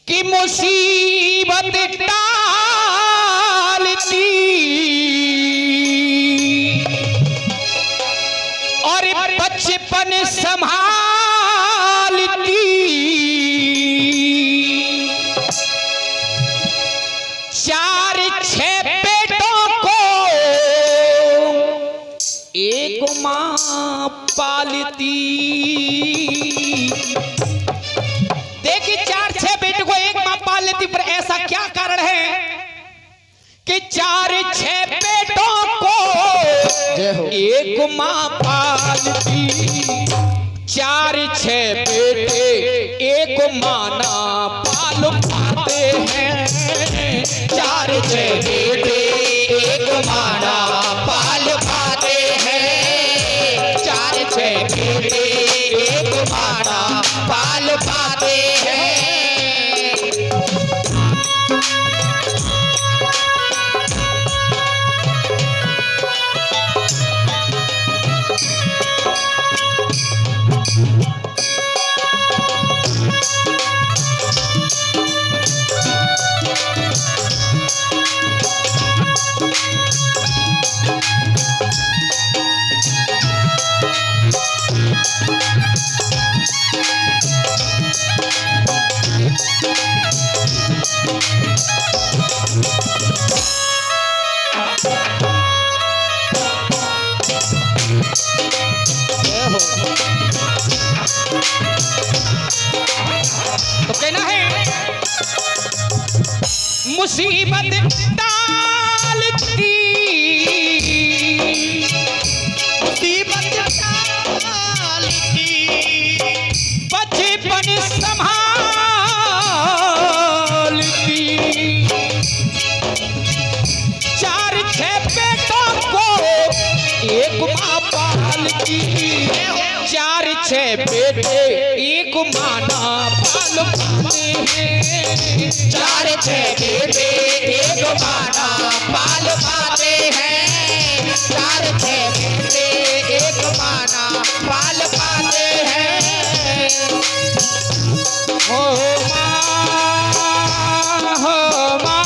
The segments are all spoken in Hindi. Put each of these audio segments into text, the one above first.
कि मुसीबत टालती और बचपन संभालती, चार छह बेटों को एक माँ पालती। देखिए, चार छह बेटों को एक माँ पाल लेती, पर ऐसा क्या कारण है कि चार छह बेटों को एक माँ पालती। चार छह बेटे एक माँ ना पाल पाते हैं, चार छह बेटे एक माँ ना पाल पाते हैं, चार छह बेटे एक माँ ना पाल पाते हैं। तो कहना है मुसीबत टालती, मुसीबत टालती, बचपन संभालती, चार छह बेटों को एक माँ पालती। चार छह बेटे एक माँ ना पाल पाते हैं, चार छह बेटे एक माँ ना पाल पाते हैं, चार छह बेटे एक माँ ना पाल पाते हैं। हो माँ, हो माँ,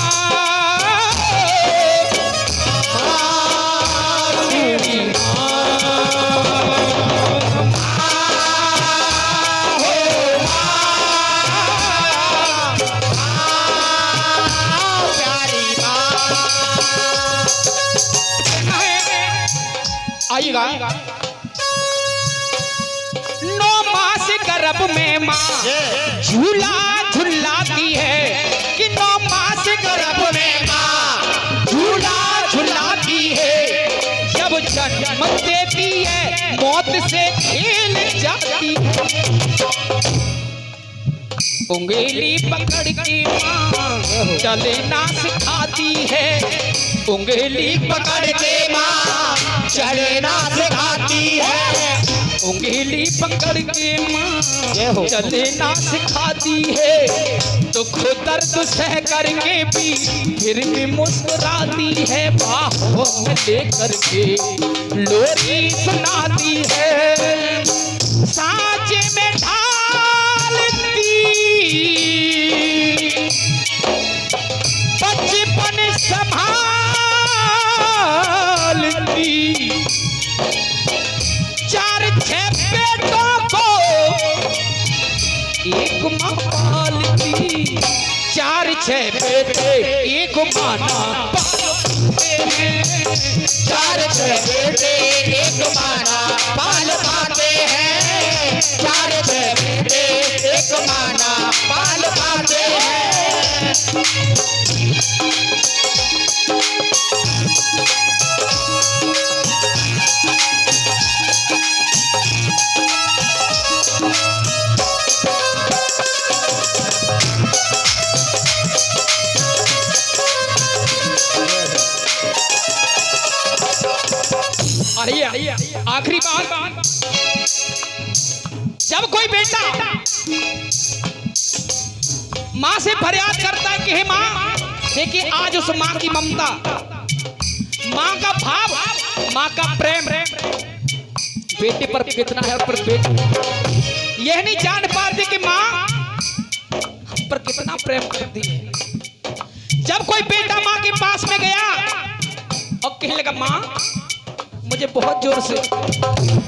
आइएगा। 9 मास गर्भ में माँ झूला झुलाती है, कि 9 मास गर्भ में माँ झूला झुलाती है। जब जन्म देती है मौत से खेल जाती है, उंगली पकड़ के माँ चलना सिखाती है, उंगली पकड़ के माँ चलना सिखाती है, उंगली पकड़ के माँ चलना सिखाती है। दुख दर्द सह करके भी फिर भी मुस्कुराती है, बाहों में लेकर के लोरी सुनाती है, सांचे में ढालती, बचपन संभालती, चार छह बेटों को एक माँ पालती। चार छह बेटे एक माँ ना पालते हैं, चार छह बेटे एक माँ ना पाल पाते हैं, चार छह बेटे एक माँ ना पाल पाते हैं। आखिरी बात, जब कोई बेटा माँ से फरियाद करता है कि हे माँ, देखिए आज उस माँ की ममता, माँ का भाव, माँ का प्रेम बेटे पर कितना है, और पर बेटे यह नहीं जान पाते कि माँ पर कितना प्रेम करती है। जब कोई बेटा माँ के पास में गया और कहने लगा माँ मुझे बहुत जोर से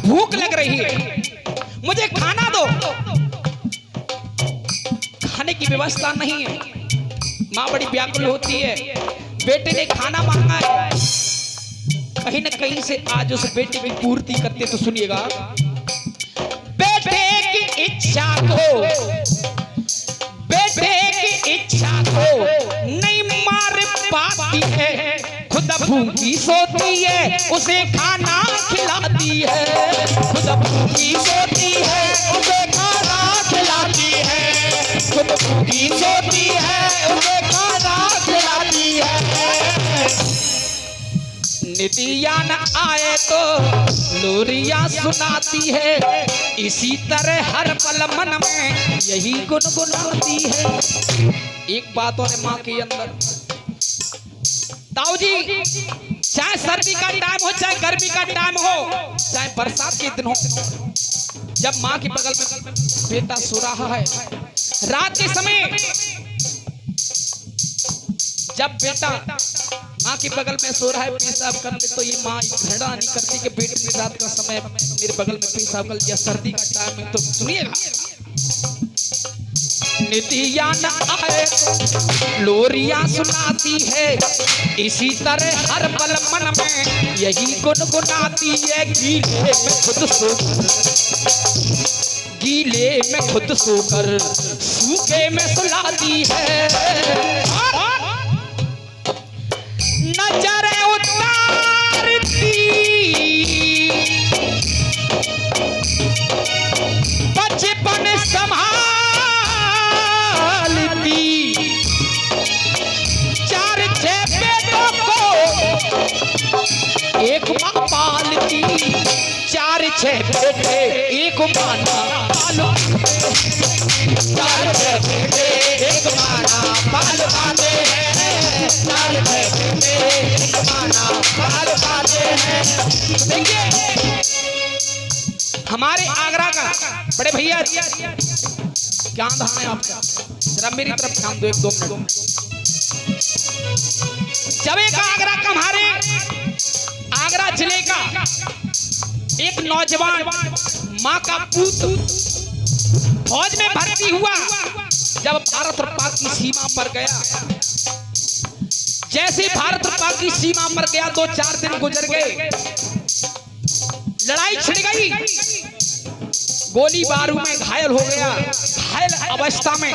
भूख लग रही है, मुझे खाना दो। खाने की व्यवस्था नहीं है। माँ बड़ी व्याकुल होती है, बेटे ने खाना मांगा है, कहीं न कहीं से आज उस बेटे की पूर्ति करते। तो सुनिएगा, बेटे की इच्छा को, बेटे की इच्छा को नहीं मार पाती है, खुद भूखी सोती है उसे खाना खिलाती है, खुद भूखी सोती है उसे खाना खिलाती है, खुद भूखी सोती है उसे खाना खिलाती है। निदिया न आए तो लोरियां सुनाती है, इसी तरह हर पल मन में यही गुनगुनाती है। एक बात और माँ के अंदर, ताऊ जी चाहे सर्दी का टाइम हो, चाहे गर्मी का टाइम हो, चाहे बरसात के दिन हो, जब माँ के बगल में बेटा सो रहा है रात के समय, जब बेटा माँ के बगल में सो रहा है पेशाब करने, तो ये माँ घृणा नहीं करती कि बेटे की रात का समय मेरे बगल में पेशाब कर लिया, सर्दी का टाइम है। तो सुनिएगा, निदिया न आए तो लोरियां सुनाती है, इसी तरह हर पल मन में यही गुनगुनाती है। गीले में खुद सोकर, गीले में खुद सोकर सूखे में सुलाती है, नजर उतारती बचपन संभालती, 4-6 बेटों को एक माँ पालती, 4-6 बेटे एक माँ पालती, 4-6 बेटे एक माँ पालते हैं, 4-6 बेटे एक माँ पालते हैं। देखिए हमारे आगरा का बड़े भैया, क्या नाम है आपका, जरा मेरी तरफ ध्यान दो 1-2 मिनट। जब एक आगरा का, हमारे आगरा जिले का एक नौजवान माँ का पुत्र फौज में भर्ती हुआ, जब भारत और पाक की सीमा पर गया, जैसे भारत और पाक की सीमा पर गया 2-4 दिन गुजर गए, लड़ाई छिड़ गई, गोली बारूद में घायल हो गया, घायल अवस्था में,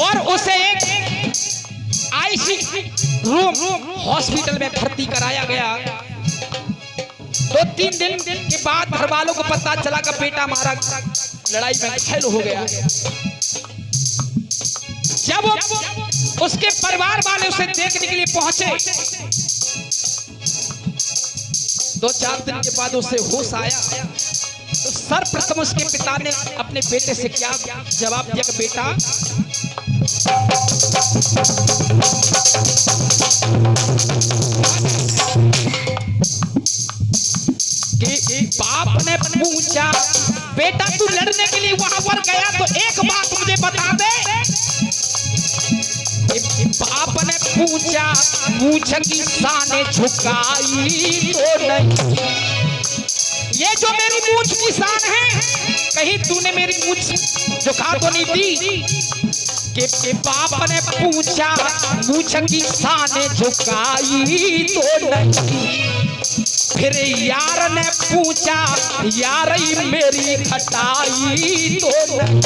और उसे एक आईसीयू रूम हॉस्पिटल में भर्ती कराया गया। 2-3 दिन के बाद घर वालों को पता चला कि बेटा हमारा लड़ाई में घायल हो गया। जब उसके परिवार वाले उसे देखने के लिए पहुंचे, 2-4 दिन के बाद उसे होश आया, तो सर्वप्रथम उसके पिता ने अपने बेटे से क्या जवाब दिया कि बेटा कि बाप ने पूछा बेटा तू लड़ने के लिए वहां पर गया तो एक बात मुझे बता दे। बाप ने पूछा मूछ की शान झुकाई तो नहीं, ये जो मेरी मूछ की शान है कहीं तूने मेरी मूछ झुका तो नहीं दी। कि बाप ने पूछा मूछ की शान झुकाई तो नहीं, फिर यार ने पूछा यार मेरी खटाई तो नहीं,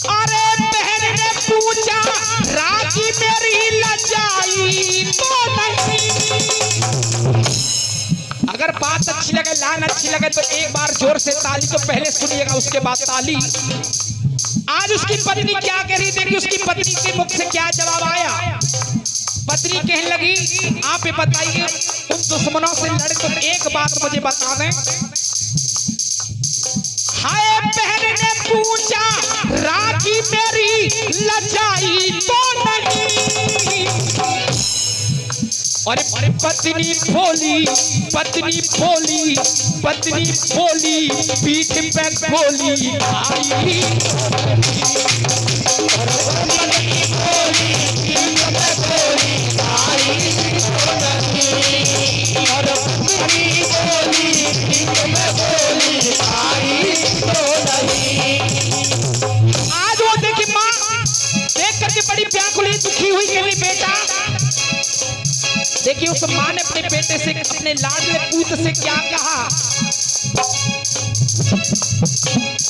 अरे बहन ने पूछा राजी मेरी लजाई तो नहीं। अगर बात अच्छी लगे, लाइन अच्छी लगे तो एक बार जोर से ताली तो पहले सुनिएगा, उसके बाद ताली। आज उसकी पत्नी क्या कह रही, देखिए उसकी पत्नी के मुख से क्या जवाब आया। पत्नी कहने लगी आप ये बताइए उन दुश्मनों से लड़े तो एक बात मुझे बता दें। हाय बहन ने पूछा राजी मेरी लजाई तो नहीं, और पत्नी बोली पत्नी बोली पत्नी बोली पीठ पे गोली आई। हुई कहती बेटा, देखिए उस माँ ने अपने बेटे से, अपने लाडले पूत से क्या कहा।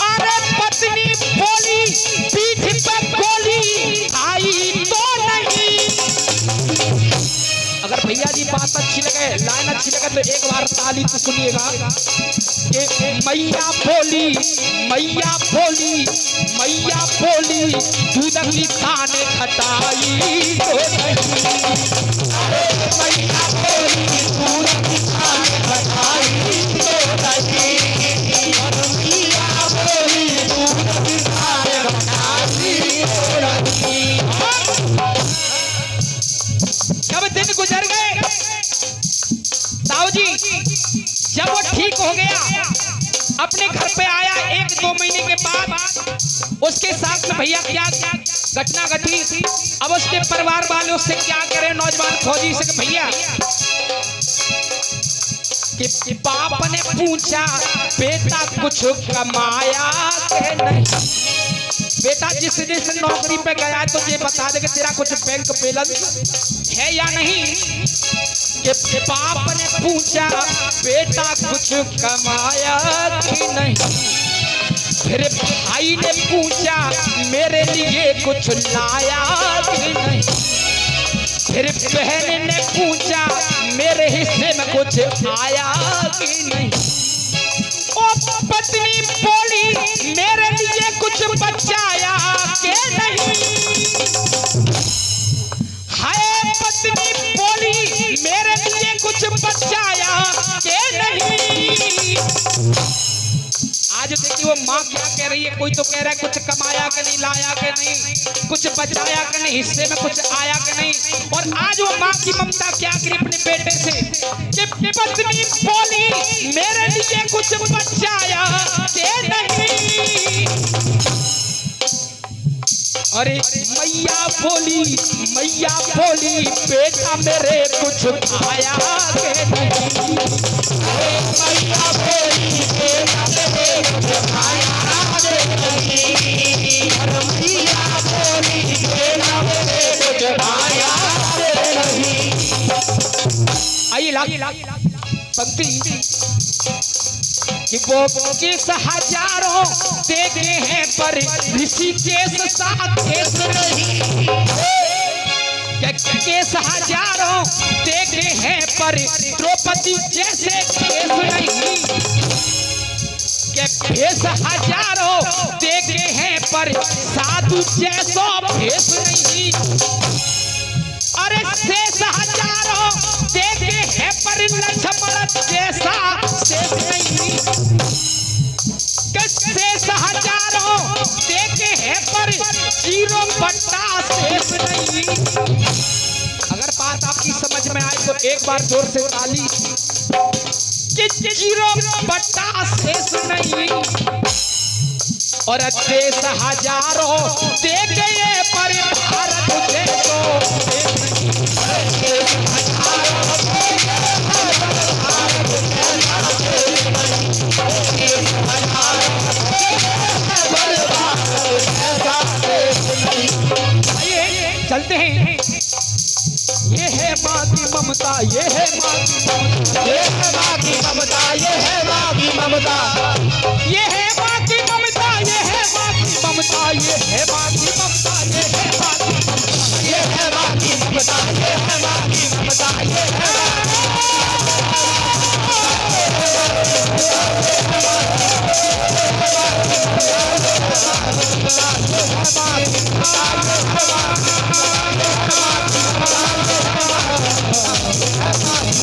अरे पत्नी बोली पीठ पे गोली आई तो नहीं। अगर भैया जी बात अच्छी लगे, लाइन अच्छी लगे तो एक बार ताली तो सुनिएगा कि मैया बोली, मैया बोली, मैया बोली दूध की ताने खटाई तो नहीं। अरे मैया बोली दूध की ताने खटाई तो नहीं। मैया बोली दूध की ताने खटाई तो नहीं। जब दिन गुजर गए ताऊ जी, जब वो ठीक हो गया, अपने घर पे आया 1-2 महीने के बाद, उसके साथ में भैया क्या घटना घटी। अब उसके परिवार वाले उससे क्या करें, नौजवान फौजी से भैया कि बाप ने पूछा बेटा कुछ कमाया के नहीं। बेटा जिस दिन नौकरी पे गया तो ये बता दे कि तेरा कुछ बैंक बैलेंस है या नहीं। कि बाप ने पूछा बेटा कुछ कमाया कि नहीं। फिर भाई ने पूछा मेरे लिए कुछ लाया कि नहीं। फिर बहन ने पूछा मेरे हिस्से में कुछ आया कि नहीं। ओ पत्नी बोली मेरे लिए कुछ बचाया के नहीं। हाय पत्नी बोली मेरे लिए कुछ बचाया के नहीं। आज देखिए वो माँ क्या कह रही है, कोई तो कह रहा है कुछ कमाया के नहीं, लाया के नहीं, कुछ बचाया के नहीं, हिस्से में कुछ आया के नहीं। और आज वो माँ की ममता क्या करी अपने बेटे से कि पत्नी बोली मेरे लिए कुछ बचाया के नहीं। अरे मैया बोली, मैया बोली बेटा मेरे कुछ आया के नहीं। अरे मैया बोली बेटा मेरे कुछ आया के नहीं। अरे मैया बोली बेटा मेरे कुछ आया के नहीं। आइए पंक्ति कि वो केस हजारों देखे हैं पर ऋषिकेश सा केस नहीं। केस हजारों देखे हैं पर द्रौपदी जैसे केस नहीं। केस हजारों देखे हैं पर साधु जैसा भेष नहीं। अरे शेष हजारों देखे हैं पर लक्ष्मण जैसा शेष नहीं। शेष हजारों देखे हैं पर 0 बट्टा शेष नहीं। अगर बात आपकी समझ में आए तो एक बार जोर से ताली कि 0 बट्टा शेष नहीं। और शेष हजारों देखे पर भारत जैसो शेष चलते हैं। ये है माँ की ममता, ये है माँ की ममता।